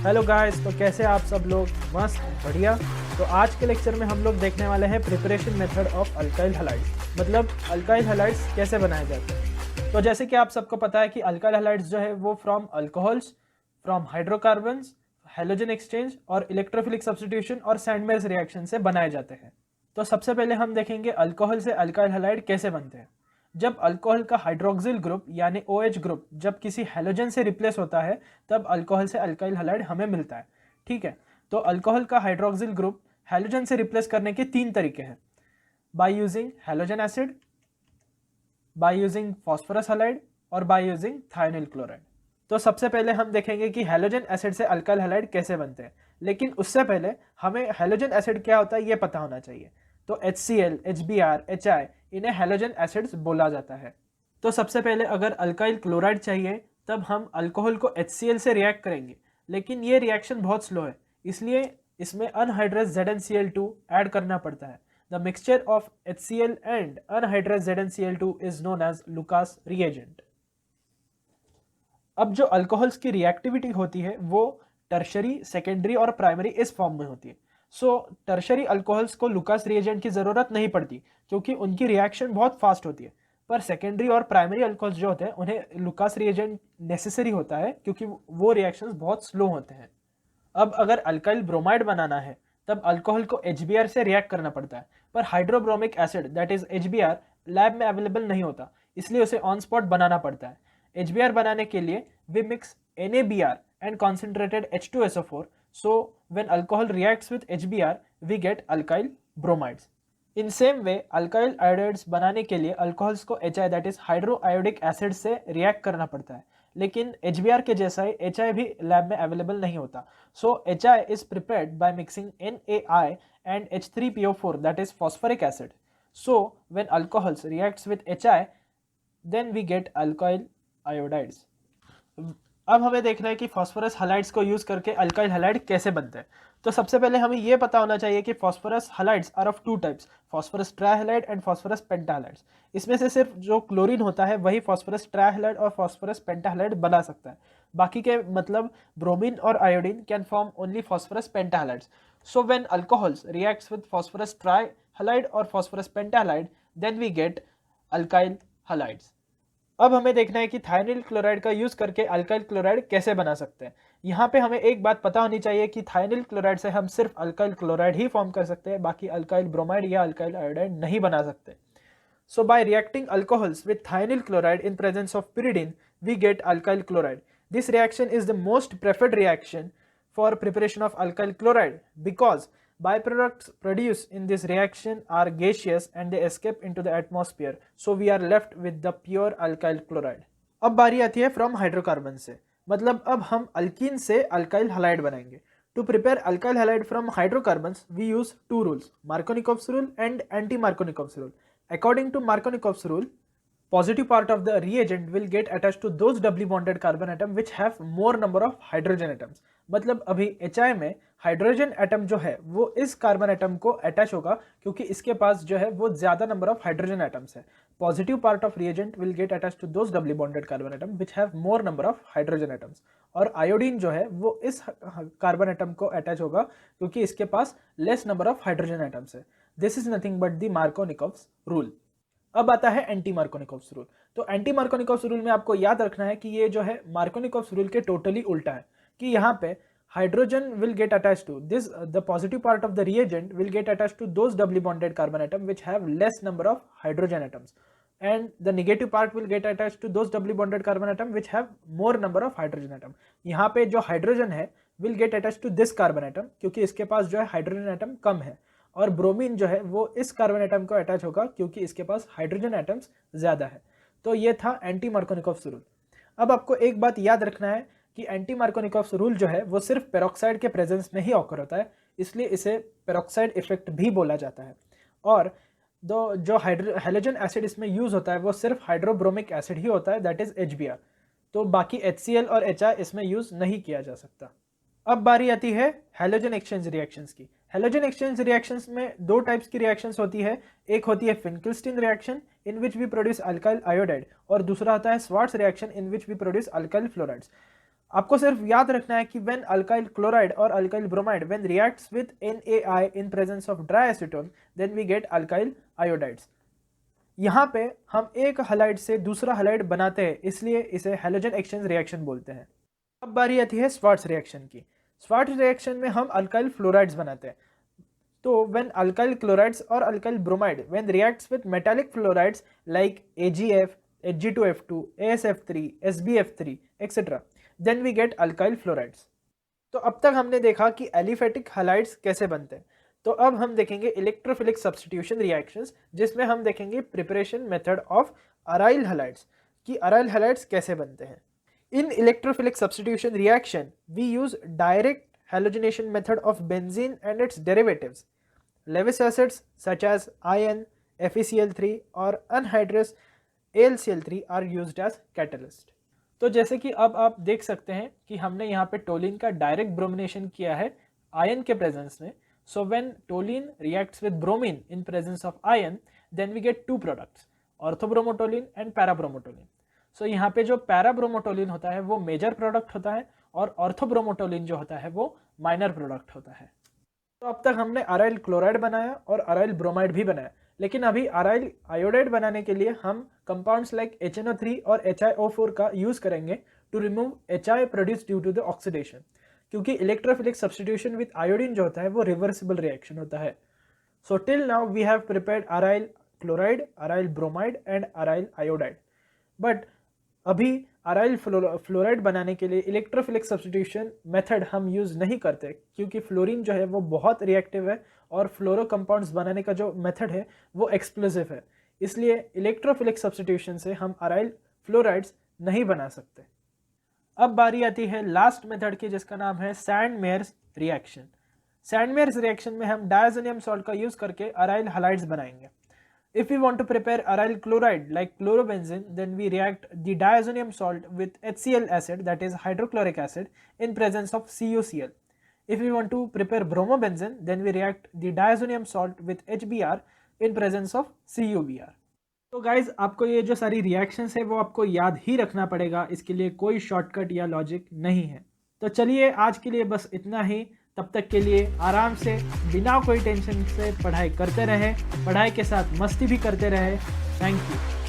Hello guys, तो कैसे आप सब लोग? मस्त, बढ़िया। तो आज के लेक्चर में हम लोग देखने वाले हैं preparation method of alkyl halides, मतलब अल्काइल हैलाइड्स कैसे बनाए जाते हैं। तो जैसे कि आप सबको पता है कि अल्काइल हैलाइड्स जो है वो from alcohols, from hydrocarbons, halogen exchange और इलेक्ट्रोफिलिक सब्स्टिट्यूशन और सैंडमेयर्स रिएक्शन से बनाए जाते हैं। तो सबसे पहले हम देखेंगे अल्कोहल से अल्काइल हैलाइड कैसे बनते हैं। जब अल्कोहल का हाइड्रोक्सिल ग्रुप यानी OH ग्रुप जब किसी हैलोजन से रिप्लेस होता है तब अल्कोहल से अल्काइल हैलाइड हमें मिलता है। ठीक है, तो अल्कोहल का हाइड्रोक्सिल ग्रुप हैलोजन से रिप्लेस करने के 3 तरीके हैं, by using halogen acid, by using phosphorus halide और बाय यूजिंग थायोनिल क्लोराइड। तो सबसे पहले हम देखेंगे कि हैलोजन एसिड से अल्काइल हैलाइड कैसे बनते हैं, लेकिन उससे पहले हमें हैलोजन एसिड क्या होता है ये पता होना चाहिए। तो HCl, HBr, HI इन्हें हैलोजन एसिड्स बोला जाता है। तो सबसे पहले अगर अल्काइल क्लोराइड चाहिए तब हम अल्कोहल को HCl से रिएक्ट करेंगे, लेकिन ये रिएक्शन बहुत स्लो है, इसलिए इसमें अनहाइड्रस ZnCl2 ऐड करना पड़ता है। The mixture of HCl and anhydrous ZnCl2 is known as Lucas reagent. अब जो अल्कोहल्स की रिएक्टिविटी होती है वो टर्शरी, सेकेंडरी और प्राइमरी इस फॉर्म में होती है। सो टर्शरी अल्कोहल्स को लुकास रिएजेंट की ज़रूरत नहीं पड़ती क्योंकि उनकी रिएक्शन बहुत फास्ट होती है, पर सेकेंडरी और प्राइमरी अल्कोहल्स जो होते हैं उन्हें लुकास रिएजेंट नेसेसरी होता है क्योंकि वो रिएक्शंस बहुत स्लो होते हैं। अब अगर अल्काइल ब्रोमाइड बनाना है तब अल्कोहल को HBr से रिएक्ट करना पड़ता है, पर hydrobromic acid that is HBr lab में अवेलेबल नहीं होता, इसलिए उसे ऑन स्पॉट बनाना पड़ता है। HBr बनाने के लिए we mix NaBr and concentrated H2SO4, so when alcohol reacts with HBr we get alkyl bromides. In same way alkyl iodides बनाने के लिए अल्कोहल्स को HI that is hydroiodic acid से रिएक्ट करना पड़ता है, लेकिन HBr के जैसा ही HI भी लैब में अवेलेबल नहीं होता। सो HI is prepared by mixing NaI and H3PO4 that is phosphoric acid. So when alcohols reacts with HI then we get alkyl iodides. अब हमें देखना है कि फॉस्फोरस हैलाइड्स को यूज करके अल्काइल हैलाइड कैसे बनते हैं। तो सबसे पहले हमें यह पता होना चाहिए कि phosphorus halides are of 2 types, phosphorus trihalide and phosphorus pentahalides. इसमें से सिर्फ जो क्लोरीन होता है वही फॉस्फोरस ट्राइहैलाइड और फॉस्फोरस पेंटाहैलाइड बना सकता है, बाकी के मतलब ब्रोमीन और iodine can form only phosphorus pentahalides. So when alcohols reacts with phosphorus trihalide और phosphorus pentahalide then we get alkyl halides. अब हमें देखना है कि थायोनिल क्लोराइड का यूज करके अल्काइल क्लोराइड कैसे बना सकते हैं। यहाँ पे हमें एक बात पता होनी चाहिए कि थायोनिल क्लोराइड से हम सिर्फ अल्काइल क्लोराइड ही फॉर्म कर सकते हैं, बाकी अल्काइल ब्रोमाइड या अल्काइल आयोडाइड नहीं बना सकते। So by reacting alcohols with thionyl chloride in presence of pyridine we get alkyl chloride. This reaction is the most preferred reaction for preparation of alkyl chloride because byproducts produced in this reaction are gaseous and they escape into the atmosphere, so we are left with the pure alkyl chloride. अब बारी आती है from hydrocarbon से, मतलब अब हम alkene से alkyl halide बनाएंगे। To prepare alkyl halide from hydrocarbons we use 2 rules, Markovnikov's rule and anti Markovnikov's rule. According to Markovnikov's rule, positive part of the reagent will get attached to those doubly bonded carbon atom which have more number of hydrogen atoms। मतलब अभी HI में hydrogen atom जो है वो इस carbon atom को attach होगा क्योंकि इसके पास जो है वो ज्यादा नंबर ऑफ हाइड्रोजन एटम्स है। Positive part of reagent will get attach to those doubly bonded carbon atom which have more number of hydrogen atoms, और आयोडीन जो है वो इस कार्बन एटम को अटैच होगा क्योंकि इसके पास less number of hydrogen atoms है। This is nothing but the Markovnikov's rule. अब आता है एंटी मार्कोनिकोव्स रूल। तो एंटी मार्कोनिकोव्स रूल में आपको याद रखना है कि ये जो है मार्कोनिकोव्स रूल के टोटली उल्टा है, कि यहाँ पे hydrogen will get attach to this, the positive part of the reagent will get attach to those doubly bonded carbon atom which have less number of hydrogen atoms, and the negative part will get attached to those doubly bonded carbon atom which have more number of hydrogen atom। यहाँ पे जो hydrogen है will get attached to this carbon atom क्योंकि इसके पास जो है hydrogen atom कम है, और ब्रोमीन जो है वो इस कार्बन एटम को अटैच होगा क्योंकि इसके पास हाइड्रोजन एटम्स ज्यादा है। तो ये था एंटी मार्कोनिकोव्स रूल। अब आपको एक बात याद रखना है कि एंटी मार्कोनिकोव्स रूल जो है वो सिर्फ पेरोक्साइड के प्रेजेंस में ही ऑकर होता है, इसलिए इसे पेरोक्साइड इफेक्ट भी बोला जाता है। और जो हैलोजन एसिड इसमें यूज होता है वो सिर्फ हाइड्रोब्रोमिक एसिड ही होता है दैट इज HBr। तो बाकी HCl और HI इसमें यूज नहीं किया जा सकता। अब बारी आती है हैलोजन एक्सचेंज रिएक्शंस की। हैलोजन एक्सचेंज रिएक्शंस में 2 टाइप्स की रिएक्शंस होती है, एक होती है Finkelstein reaction in which we produce alkyl iodide, और दूसरा होता है Swarts reaction in which we produce alkyl fluorides. आपको सिर्फ याद रखना है कि व्हेन अल्काइल क्लोराइड और alkyl bromide when reacts with NaI in presence of dry acetone then we get alkyl iodides. यहाँ पे हम एक हलाइड से दूसरा हलाइड बनाते हैं, इसलिए इसे हैलोजन एक्सचेंज रिएक्शन बोलते हैं। अब बारी आती है स्वार्ट्ज रिएक्शन की। स्वार्ट्ज रिएक्शन में हम अल्काइल फ्लोराइड्स बनाते हैं। तो व्हेन अल्काइल क्लोराइड्स और alkyl bromide when reacts with metallic fluorides like AgF, Hg2F2, AsF3, SbF3 etcetera then we get alkyl fluorides. तो अब तक हमने देखा कि एलिफेटिक हलाइड्स कैसे बनते हैं। तो अब हम देखेंगे इलेक्ट्रोफिलिक सब्स्टिट्यूशन रिएक्शंस, जिसमें हम देखेंगे preparation method of aryl halides कि अराइल हलाइड्स कैसे बनते हैं। In electrophilic substitution reaction we use direct halogenation method of benzene and its derivatives. Lewis acids such as iron, FeCl3 or anhydrous AlCl3 are used as catalyst. तो जैसे कि अब आप देख सकते हैं कि हमने यहाँ पे टोलिन का डायरेक्ट ब्रोमिनेशन किया है आयन के प्रेजेंस में। So when toluene reacts with bromine in presence of iron then we get two products, orthobromotoluene and parabromotoluene. So यहाँ पे जो पैराब्रोमोटोलिन होता है वो मेजर प्रोडक्ट होता है और ऑर्थोब्रोमोटोलिन जो होता है वो माइनर प्रोडक्ट होता है। तो अब तक हमने अराइल क्लोराइड बनाया और अराइल ब्रोमाइड भी बनाया, लेकिन अभी अराइल आयोडाइड बनाने के लिए हम कंपाउंड्स लाइक HNO3 और HiO4 का यूज करेंगे to remove HI produce due to the oxidation, क्योंकि इलेक्ट्रोफिलिक सब्स्टिट्यूशन विद आयोडीन जो होता है वो रिवर्सिबल रिएक्शन होता है। So till now we have prepared aryl chloride, aryl bromide and aryl iodide, but अभी अराइल फ्लोराइड बनाने के लिए इलेक्ट्रोफिलिक सब्स्टिट्यूशन मेथड हम यूज़ नहीं करते, क्योंकि फ्लोरीन जो है वो बहुत रिएक्टिव है और फ्लोरो कंपाउंड्स बनाने का जो मेथड है वो एक्सप्लोसिव है, इसलिए इलेक्ट्रोफिलिक सब्स्टिट्यूशन से हम अराइल फ्लोराइड्स नहीं बना सकते। अब बारी आती है लास्ट मेथड की, जिसका नाम है सैंडमेयर्स रिएक्शन। सैंडमेयर्स रिएक्शन में हम डायज़ोनियम सॉल्ट का यूज़ करके अराइल हलाइड्स बनाएंगे। If we want to prepare aryl chloride like chlorobenzene, then we react the diazonium salt with HCl acid, that is hydrochloric acid, in presence of CuCl. If we want to prepare bromobenzene, then we react the diazonium salt with HBr in presence of CuBr. तो guys आपको ये जो सारी reactions है वो आपको याद ही रखना पड़ेगा, इसके लिए कोई शॉर्टकट या लॉजिक नहीं है। तो चलिए आज के लिए बस इतना ही। तब तक के लिए आराम से बिना कोई टेंशन से पढ़ाई करते रहे, पढ़ाई के साथ मस्ती भी करते रहे। Thank you.